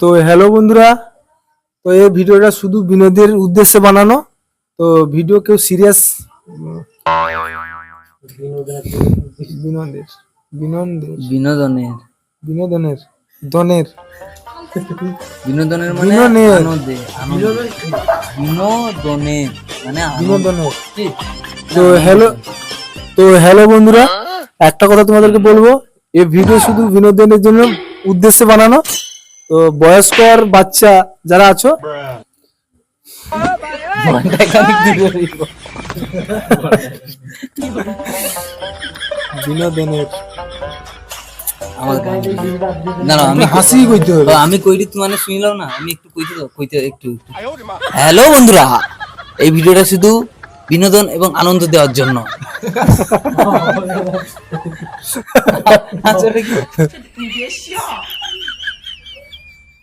তো হ্যালো বন্ধুরা, তো এই ভিডিওটা শুধু বিনোদের উদ্দেশ্যে বানানো। তো ভিডিও কেউ সিরিয়াস বিনোদের বিনোদের বিনোদনের বিনোদনের দনের বিনোদনের মানে বিনোদনের আনন্দে বিনোদনের মানে বিনোদনের কি? তো হ্যালো বন্ধুরা, একটা কথা তোমাদেরকে বলবো, এই ভিডিও শুধু বিনোদনের জন্য উদ্দেশ্যে বানানো। তো বয়স্ক আর বাচ্চা যারা আছো, বিনোদনের আমি হাসি কইতে হবে। আমি কইরি তুই মানে শুনিলাম না, আমি একটু কইতে একটু হ্যালো বন্ধুরা, এই ভিডিওটা শুধু বিনোদন এবং আনন্দ দেওয়ার জন্য।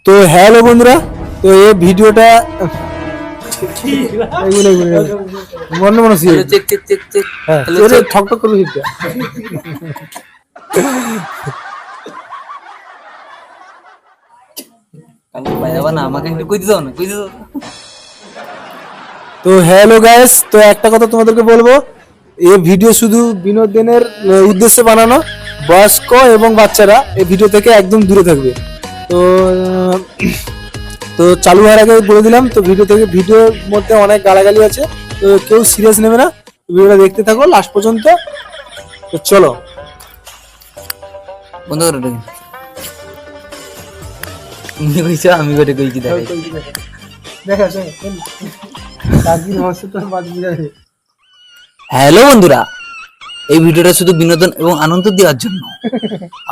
তো হ্যালো বন্ধুরা, তো এই ভিডিওটা মনে মনে চেক চেক চেক চেক ঠক ঠক করবে হিটটা। না আমাকে একটু কইতে দাও না, কইতে দাও। তো হ্যালো গাইস, তো একটা কথা তোমাদেরকে বলবো, এই ভিডিও শুধু বিনোদনের উদ্দেশ্যে বানানো। বয়স্ক এবং বাচ্চারা এই ভিডিও থেকে একদম দূরে থাকবে। তো তো চালু হওয়ার আগে বলে দিলাম, তো ভিডিওর মধ্যে অনেক গালাগালি আছে, তো কেউ সিরিয়াস নেবে না। ভিডিওটা দেখতে থাকো লাস্ট পর্যন্ত। তো চলো বন্ধ করে দেন। তুমি কইছো আমি করে কইছি দেখাই। হ্যালো বন্ধুরা, এই ভিডিওটা শুধু বিনোদন এবং আনন্দ দেওয়ার জন্য।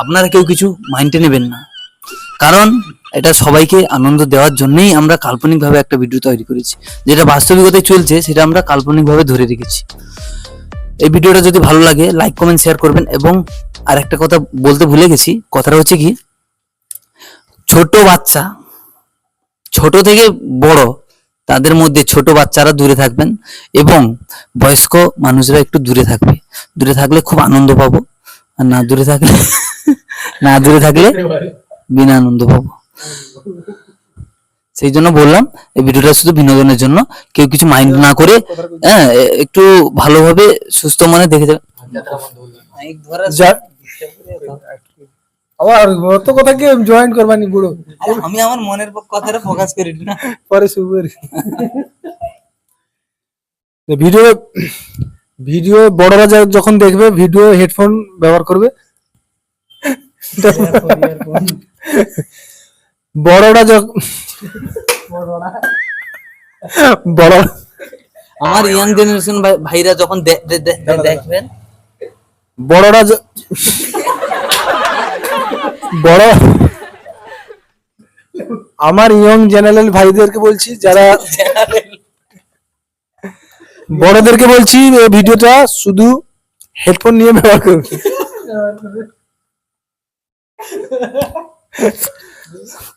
আপনারা কেউ কিছু মাইন্ডে নেবেন না, কারণ এটা সবাইকে আনন্দ দেওয়ার জন্যই আমরা কাল্পনিকভাবে একটা ভিডিও তৈরি করেছি। যেটা বাস্তবিকতায় চলছে সেটা আমরা কাল্পনিকভাবে ধরে রেখেছি। এই ভিডিওটা যদি ভালো লাগে লাইক কমেন্ট শেয়ার করবেন। এবং আর একটা কথা বলতে ভুলে গেছি, কথাটা হচ্ছে কি, ছোট বাচ্চা, ছোট থেকে বড়, তাদের মধ্যে ছোট বাচ্চারা দূরে থাকবেন এবং বয়স্ক মানুষরা একটু দূরে থাকবে। দূরে থাকলে খুব আনন্দ পাবো, আর না দূরে থাকলে বিনা আনন্দ পাবো। সেই জন্য বললাম এই ভিডিওটা শুধু বিনোদনের জন্য, কেউ কিছু মাইন্ড না করে একটু ভালোভাবে সুস্থ মনে দেখে যাবে। অত কথা কি জয়েন করবানি বুড়ো? আমি আমার মনের কথাটা ফোকাস করি না, পরে শুরু করি। ভিডিও বড়রা যখন দেখবে, ভিডিও হেডফোন ব্যবহার করবে। বড়রা আমার ইয়াং জেনারেশন ভাইরা যখন দেখবেন, বড়রা আমার ইয়ং জেনারেল ভাইদেরকে বলছি, যারা বড়দেরকে বলছি, এই ভিডিওটা শুধু হেডফোন নিয়ে ব্যবহার করবে।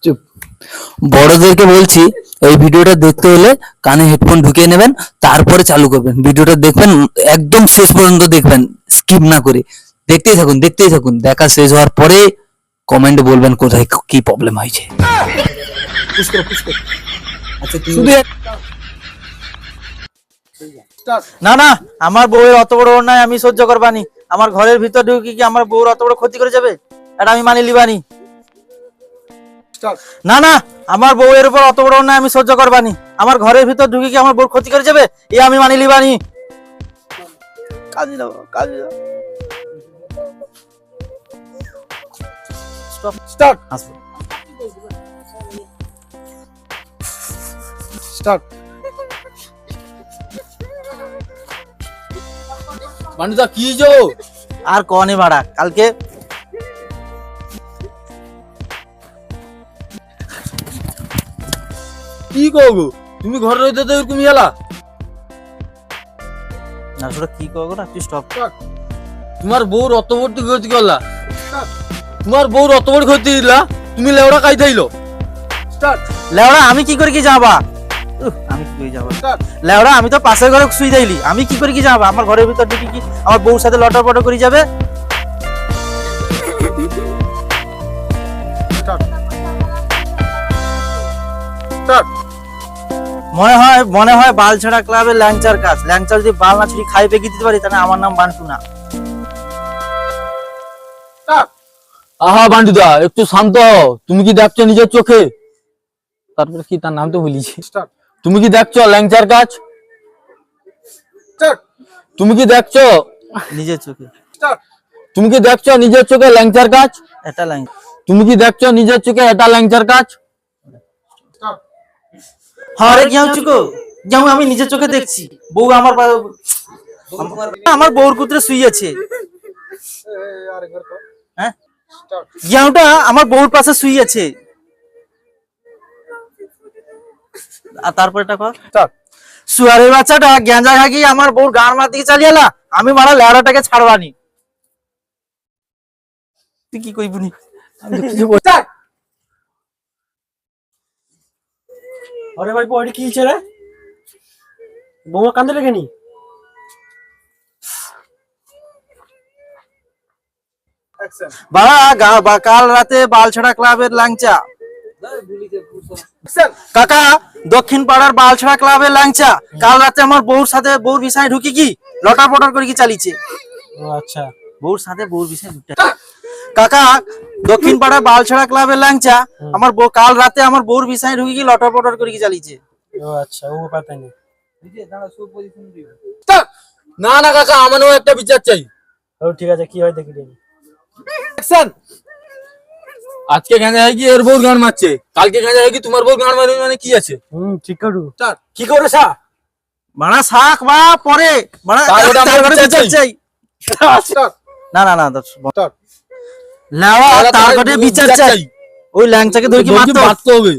চুপ। বড়দেরকে বলছি এই ভিডিওটা দেখতে হলে কানে হেডফোন ঢুকিয়ে নেবেন, তারপরে চালু করবেন। ভিডিওটা দেখবেন একদম শেষ পর্যন্ত, দেখবেন স্কিপ না করে। দেখতেই থাকুন। দেখা শেষ হওয়ার পরে কমেন্টে বলবেন কোথায় কি প্রবলেম হয়েছে। না না, আমার বউয়ের অত বড় অন্যায় আমি সহ্য করবানি। আমার ঘরের ভিতর ঢুকি কি আমার বউর অত বড় ক্ষতি করে যাবে? এটা আমি মানি লিবানি। না না, আমার বউয়ের উপর অত বড় অন্যায় আমি সহ্য করবানি। আমার ঘরের ভিতর ঢুকি কি আমার বউর ক্ষতি করে যাবে? এ আমি মানি লিবানি। কাজে দাও। স্টার্ট। মানুষা কি আর কনে বাড়া কালকে কি কগো তুমি ঘরে রইতে তো এরকম এলা না, সেটা কি করবো না, তুই স্টপ। তোমার বউর অত বড় ক্ষতি করলা, তোমার বউর অত বড় ক্ষতি দিলা, তুমি লেওড়া কাই থাইলো। লেওড়া আমি কি করে কি যাবা? আমি কি করে যাবো লেওড়া? আমি তো পাশের ঘরে শুই যাইলি, আমি কি করে কি যাবো? আমার ঘরের ভিতর ঢুকি কি আমার বউর সাথে লটর পটর করে যাবে? মনে হয় বালছাড়া ক্লাবের ল্যাংচার কাজ। ল্যাংচা যদি বাল না ছুরি খাই পেকে দিতে পারি তাহলে আমার নাম বান্টু না। আহা বান্টুদা একটু শান্ত হও। তুমি কি দেখছো নিজের চোখে? তারপরে কি তার নাম তো ভুলিছি। তুমি কি দেখছো ল্যাংচার কাজ? তুমি কি দেখছো? নিজের চোখে তুমি কি দেখছো নিজের চোখে ল্যাংচার কাজ? এটা ল্যাংচা। তুমি কি দেখছো নিজের চোখে এটা ল্যাংচার কাজ? হরে গিয়াও চুকো যেমন আমি নিজের চোখে দেখছি। বউ আমার বউর কুত্রে শুইয়েছে। হ্যাঁ গিয়াওটা আমার বউর পাশে শুইয়েছে। আর তারপরে সুয়ারের বাচ্চাটা গ্যাঞ্জা খাকি আমার বউর গান মার দিকে চালিয়ে এলা। আমি মারা লেড়াটাকে ছাড়বানি। তুই কি কইবুনি? আরে ভাই পড়ি কি হইছে রে? বৌমা কান্দে লেগে নি? কাল রাতে বালছড়া ক্লাবের ল্যাংচা। কাকা দক্ষিণ পাড়ার বালছড়া ক্লাবের ল্যাংচা কাল রাতে আমার বউর সাথে বউর বিছানায় ঢুকি কি লটার পটার করে কি চালিয়েছে। ও আচ্ছা। বউর সাথে বউর বিছানায় ঢুকতে কাকা দক্ষিণ পাড়ার বালছড়া ক্লাবের ল্যাংচা আমার বউ কাল রাতে আমার বউর বিছানায় ঢুকি কি লটার পটার করে কি চালিয়েছে। ও আচ্ছা ও পাতা নেই। না না কাকা আমারও একটা বিচার চাই। ও ঠিক আছে কি হয় দেখি দেখি। আজকে গাঁজা হয় কি এর বউর গান মারছে, কালকে গাঁজা হয় কি তোমার বউর গান মারবে, মানে কি আছে? ঠিক করু। কি করে সা? মানা শাক বা পরে মানা তারপরে আমার তারপরে বিচার বিচার চাই। না না না লাওয়া তার কাছে বিচার চাই। ওই ল্যাংচাকে ধরে কি মারতে হবে।